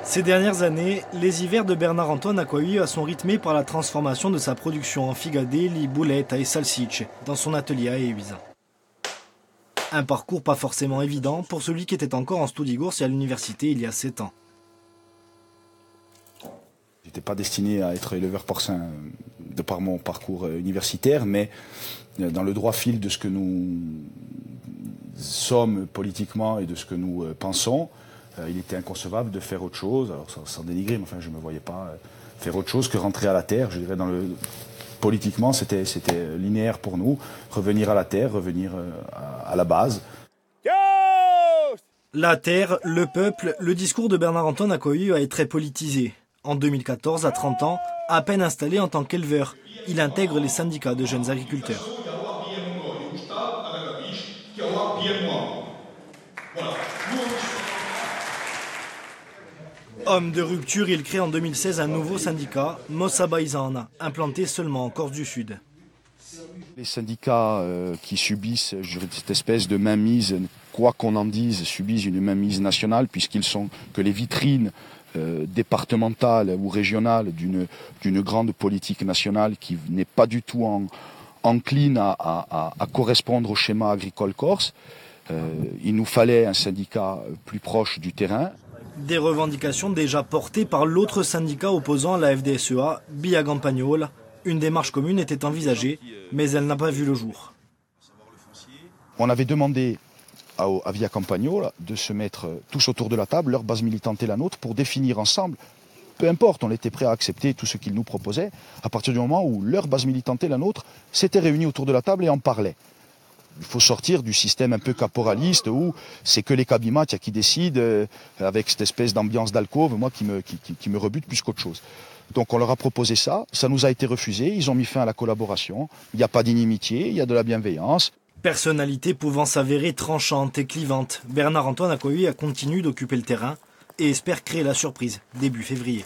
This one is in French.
Ces dernières années, les hivers de Bernard-Antoine Acquaviva sont rythmés par la transformation de sa production en figadelli, bouletta et salsicce dans son atelier à Evisa. Un parcours pas forcément évident pour celui qui était encore en Studiegurs et à l'université il y a 7 ans. Je n'étais pas destiné à être éleveur porcin de par mon parcours universitaire, mais dans le droit fil de ce que nous sommes politiquement et de ce que nous pensons, il était inconcevable de faire autre chose, alors sans dénigrer, mais enfin je ne me voyais pas faire autre chose que rentrer à la terre. Je dirais politiquement c'était linéaire pour nous, revenir à la terre, revenir à la base. La terre, le peuple, le discours de Bernard-Antoine Acquaviva est très politisé. En 2014, à 30 ans, à peine installé en tant qu'éleveur, il intègre les syndicats de jeunes agriculteurs. Homme de rupture, il crée en 2016 un nouveau syndicat, Mossa Baizana, implanté seulement en Corse du Sud. Les syndicats qui subissent cette espèce de mainmise, quoi qu'on en dise, subissent une mainmise nationale puisqu'ils sont que les vitrines départementales ou régionales d'une grande politique nationale qui n'est pas du tout encline à correspondre au schéma agricole corse. Il nous fallait un syndicat plus proche du terrain. Des revendications déjà portées par l'autre syndicat opposant à la FDSEA, Via Campagnola. Une démarche commune était envisagée, mais elle n'a pas vu le jour. On avait demandé à Via Campagnola de se mettre tous autour de la table, leur base militante et la nôtre, pour définir ensemble, peu importe, on était prêt à accepter tout ce qu'ils nous proposaient, à partir du moment où leur base militante et la nôtre s'étaient réunis autour de la table et en parlaient. Il faut sortir du système un peu caporaliste où c'est que les cabimats qui décident, avec cette espèce d'ambiance d'alcôve, moi qui me rebute plus qu'autre chose. Donc on leur a proposé ça nous a été refusé, ils ont mis fin à la collaboration, il n'y a pas d'inimitié, il y a de la bienveillance. Personnalité pouvant s'avérer tranchante et clivante, Bernard-Antoine Acquaviva continue d'occuper le terrain et espère créer la surprise début février.